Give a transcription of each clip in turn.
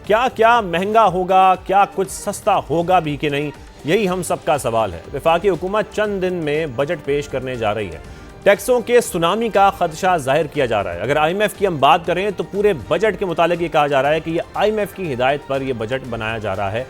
क्या क्या महंगा होगा, क्या कुछ सस्ता होगा भी कि नहीं, यही हम सबका सवाल है। वफाकी हुकूमत चंद दिन में बजट पेश करने जा रही है। टैक्सों के सुनामी का खदशा जाहिर किया जा रहा है। अगर IMF की हम बात करें तो पूरे बजट के मुतालिक ये कहा जा रहा है कि ये IMF की हिदायत पर यह बजट बनाया जा रहा है।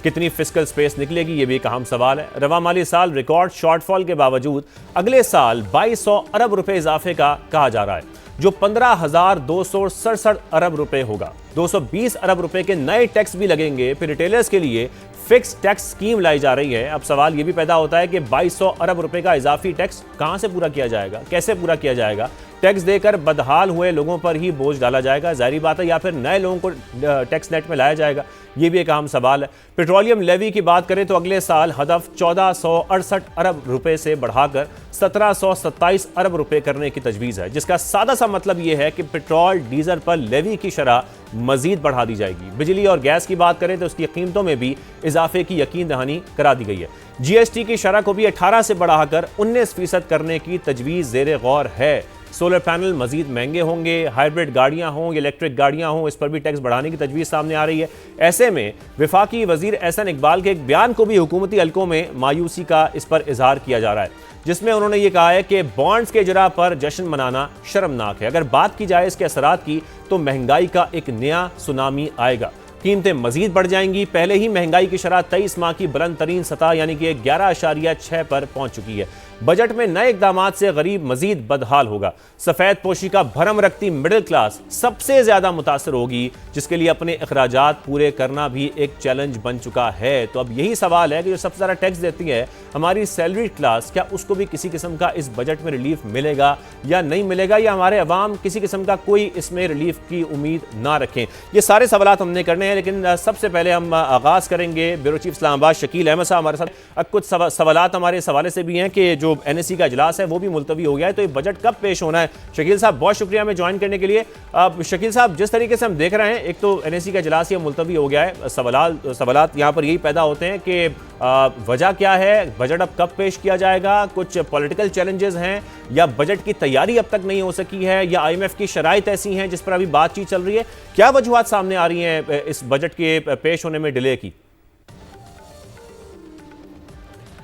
कितनी फिस्कल स्पेस निकलेगी ये भी एक अहम सवाल है। रवा माली साल रिकॉर्ड शॉर्टफॉल के बावजूद अगले साल 2200 अरब रुपए इजाफे का कहा जा रहा है, जो 15,267 अरब रुपए होगा। 220 अरब रुपए के नए टैक्स भी लगेंगे। फिर रिटेलर्स के लिए फिक्स टैक्स स्कीम लाई जा रही है। अब सवाल यह भी पैदा होता है कि 2200 अरब रुपए का इजाफी टैक्स कहां से पूरा किया जाएगा, कैसे पूरा किया जाएगा? टैक्स देकर बदहाल हुए लोगों पर ही बोझ डाला जाएगा, जाहिर बात है, या फिर नए लोगों को टैक्स नेट में लाया जाएगा? ये भी एक अहम सवाल है। पेट्रोलियम लेवी की बात करें तो अगले साल हदफ 1468 अरब रुपए से बढ़ाकर 1727 अरब रुपए करने की तजवीज़ है, जिसका सादा सा मतलब यह है कि पेट्रोल डीजल पर लेवी की शरह मजीद बढ़ा दी जाएगी। बिजली और गैस की बात करें तो उसकी कीमतों में भी इजाफे की यकीन दहानी करा दी गई है। GST की शरह को भी 18 से बढ़ाकर 19% करने की तजवीज़ ज़ेरे गौर है। सोलर पैनल मजीद महंगे होंगे, हाइब्रिड गाड़ियां हों, इलेक्ट्रिक गाड़ियां हों, इस पर भी टैक्स बढ़ाने की तजवीज़ सामने आ रही है। ऐसे में वफाकी वजीर एहसन इकबाल के एक बयान को भी हुकूमती हलकों में मायूसी का इस पर इजहार किया जा रहा है, जिसमें उन्होंने ये कहा है कि बॉन्ड्स के इजरा पर जश्न मनाना शर्मनाक है। अगर बात की जाए इसके असरात की तो महंगाई का एक नया सुनामी आएगा, कीमतें मजीद बढ़ जाएंगी। पहले ही महंगाई की शरह 23 माह की बुलंद तरीन सतह यानी कि 11.6 पर पहुंच चुकी है। बजट में नए इकदाम से गरीब मजीद बदहाल होगा। सफेद पोशी का भरम रखती मिडिल क्लास सबसे ज्यादा मुतासर होगी, जिसके लिए अपने अखराजात पूरे करना भी एक चैलेंज बन चुका है। तो अब यही सवाल है कि जो सबसे ज्यादा टैक्स देती है हमारी सैलरी क्लास, क्या उसको भी किसी किस्म का इस बजट में रिलीफ मिलेगा या नहीं मिलेगा, या हमारे अवाम किसी किस्म का कोई इसमें रिलीफ की उम्मीद ना रखें? ये सारे सवाल हमने करने हैं, लेकिन सबसे पहले हम आगाज करेंगे ब्यूरो चीफ इस्लामाबाद शकील अहमद साहब हमारे साथ। कुछ सवालात हमारे इस हवाले से भी हैं कि जो NSE का इजलास है वो भी मुलतवी हो गया है, तो ये बजट कब पेश होना है? शकील साहब बहुत शुक्रिया हमें ज्वाइन करने के लिए। शकील साहब, जिस तरीके से हम देख रहे हैं, एक तो NSE का इजलास ये मुलतवी हो गया है, सवालात यहाँ पर यही पैदा होते हैं कि वजह क्या है, बजट अब कब पेश किया जाएगा, कुछ पॉलिटिकल चैलेंजेस हैं, या बजट की तैयारी अब तक नहीं हो सकी है, या IMF की शराइत ऐसी हैं जिस पर अभी बातचीत चल रही है? क्या वजूहात सामने आ रही हैं इस बजट के पेश होने में डिले की?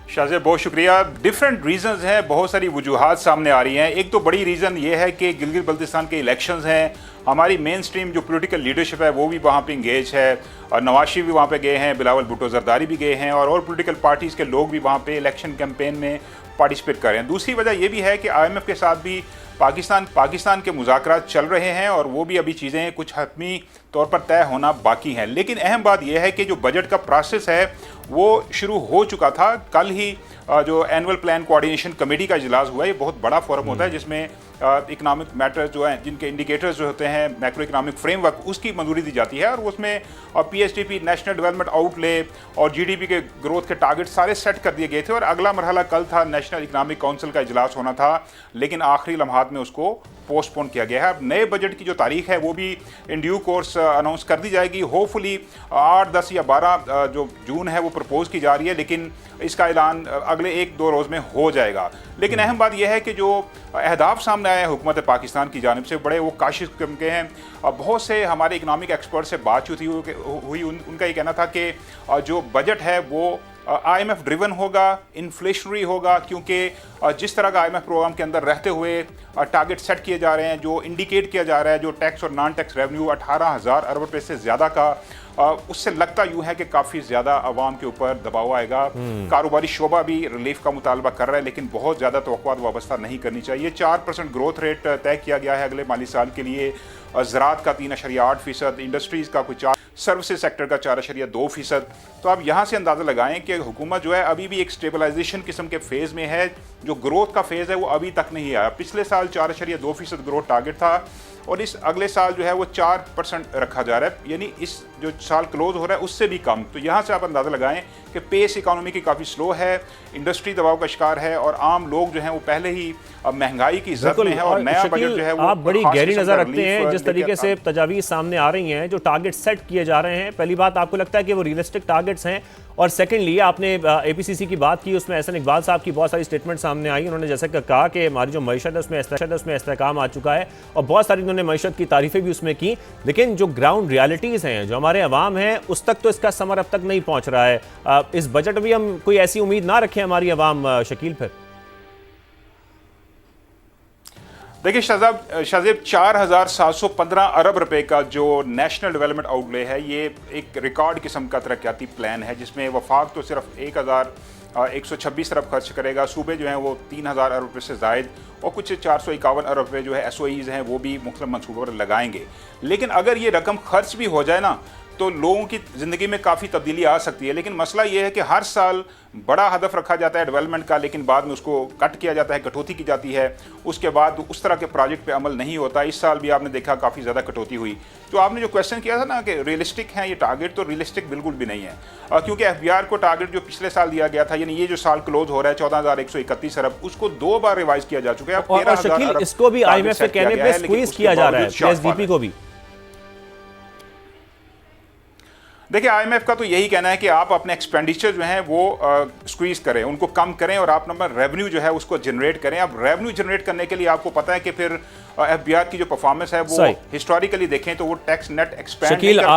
शाहजेब बहुत शुक्रिया। डिफरेंट रीजंस हैं, बहुत सारी वजूहात सामने आ रही हैं। एक तो बड़ी रीज़न ये है कि गिलगित बल्तिस्तान के इलेक्शंस हैं, हमारी मेन स्ट्रीम जो पॉलिटिकल लीडरशिप है वो भी वहाँ पे इंगेज है, और नवाज शरीफ भी वहाँ पे गए हैं, बिलावल भुट्टो जरदारी भी गए हैं, और पॉलिटिकल पार्टीज़ के लोग भी वहाँ पे इलेक्शन कैंपेन में पार्टिसिपेट कर रहे हैं। दूसरी वजह यह भी है कि IMF के साथ भी पाकिस्तान के मुज़ाकरात चल रहे हैं, और वो भी अभी चीज़ें कुछ हतमी तौर पर तय होना बाकी हैं। लेकिन अहम बात यह है कि जो बजट का प्रोसेस है वो शुरू हो चुका था। कल ही जो एनुअल प्लान कोऑर्डिनेशन कमेटी का इजलास हुआ है, ये बहुत बड़ा फोरम होता है जिसमें इकोनॉमिक मैटर्स जो हैं, जिनके इंडिकेटर्स जो होते हैं, मैक्रो इकोनॉमिक फ्रेमवर्क, उसकी मंजूरी दी जाती है, और उसमें PSDP नेशनल डेवलपमेंट आउटले और GDP के ग्रोथ के टारगेट सारे सेट कर दिए गए थे। और अगला मरहला कल था, नेशनल इकोनॉमिक काउंसिल का इजलास होना था, लेकिन आखिरी लम्हात में उसको पोस्टपोन किया गया है। अब नए बजट की जो तारीख है वो भी इन ड्यू कोर्स अनाउंस कर दी जाएगी। होपफुली 8, 10 या 12 जो जून है वो प्रपोज की जा रही है, लेकिन इसका ऐलान अगले 1-2 रोज़ में हो जाएगा। लेकिन अहम बात यह है कि जो अहदाफ सामने आए हैं हुकूमत पाकिस्तान की जानिब से, बड़े वो काशिश किस्म के हैं। बहुत से हमारे इकनॉमिक एक्सपर्ट से बातचीत हुई, उनका ये कहना था कि जो बजट है वो IMF ड्रिवन होगा, इन्फ्लेशनरी होगा, क्योंकि जिस तरह का IMF प्रोग्राम के अंदर रहते हुए टारगेट सेट किए जा रहे हैं, जो इंडिकेट किया जा रहा है, जो टैक्स और नॉन टैक्स रेवेन्यू 18,000 अरब रुपए से ज़्यादा का, उससे लगता यूँ है कि काफ़ी ज़्यादा आवाम के ऊपर दबाव आएगा। कारोबारी शोबा भी रिलीफ का मुतालबा कर रहा है, लेकिन बहुत ज़्यादा तवक्कुआत वाबस्ता नहीं करनी चाहिए। 4% ग्रोथ रेट तय किया गया है अगले माली साल के लिए। ज़राअत का 3.8%, इंडस्ट्रीज़ का कुछ 4, सर्विसेज सेक्टर का 4.2%। तो आप यहाँ से अंदाज़ा लगाएं कि हुकूमत जो है अभी भी एक स्टेबलाइजेशन किस्म के फेज़ में है। जो ग्रोथ का फेज़ है वो अभी तक नहीं आया। पिछले साल 4.2% ग्रोथ टारगेट था, और इस अगले साल जो है वो 4% रखा जा रहा है, यानी इस जो साल क्लोज हो रहा है उससे भी कम। तो यहाँ से आप अंदाज़ा लगाएं कि पेस इकोनॉमी की काफ़ी स्लो है, इंडस्ट्री दबाव का शिकार है, और आम लोग जो हैं वो पहले ही महंगाई की जद में है, और नया बजट जो है वो आप बड़ी गहरी नज़र रखते हैं जिस तरीके से तजावीज़ सामने आ रही हैं, जो टारगेट सेट किए जा रहे हैं, पहली बात आपको लगता है कि वो रियलिस्टिक टारगेट्स हैं? और सेकेंडली आपने APCC की बात की, उसमें एहसन इकबाल साहब की बहुत सारी स्टेटमेंट सामने आई। उन्होंने जैसे कहा कि हमारी जो मईशत है उसमें इस्तेहकाम आ चुका है, और बहुत सारी उन्होंने मईशत की तारीफें भी उसमें की, लेकिन जो ग्राउंड रियलिटीज़ हैं, जो हमारे अवाम हैं, उस तक तो इसका समर अब तक नहीं पहुँच रहा है। इस बजट में भी हम कोई ऐसी उम्मीद ना रखें हमारी अवाम, शकील? फिर देखिए शाहजेब 4,715 अरब रुपए का जो नेशनल डेवलपमेंट आउटले है, ये एक रिकॉर्ड किस्म का तरक्याती प्लान है, जिसमें वफाक तो सिर्फ 1,126 अरब खर्च करेगा। सूबे जो हैं वो 3,000 अरब रुपये से जायद और कुछ 451 अरब रुपये जो है SOEs हैं वो भी मुख्तलिफ मनसूबों पर लगाएंगे। लेकिन अगर ये रकम खर्च भी हो जाए ना, तो लोगों की ज़िंदगी में काफ़ी तब्दीली आ सकती है। लेकिन मसला ये है कि हर साल बड़ा हदफ रखा जाता है डेवलपमेंट का, लेकिन बाद में उसको कट किया जाता है, कटौती की जाती है, उसके बाद उस तरह के प्रोजेक्ट पे अमल नहीं होता। इस साल भी आपने देखा काफ़ी ज़्यादा कटौती हुई। तो आपने जो क्वेश्चन किया था ना कि रियलिस्टिक है ये टारगेट, तो रियलिस्टिक बिल्कुल भी नहीं है, क्योंकि FBR को टारगेट जो पिछले साल दिया गया था, यानी ये जो साल क्लोज हो रहा है 14,131 अरब, उसको 2 बार रिवाइज किया जा चुका है। और शकील, इसको भी IMF के कहने पे स्क्वीज किया जा रहा है, PSDP को भी। देखिए IMF का तो यही कहना है कि आप अपने एक्सपेंडिचर जो हैं वो स्क्वीज करें, उनको कम करें, और आप नंबर रेवेन्यू जो है उसको जनरेट करें। अब रेवेन्यू जनरेट करने के लिए आपको पता है कि फिर FBR की जो परफॉर्मेंस है वो हिस्टोरिकली देखें तो वो टैक्स नेट एक्सपेंड शकील,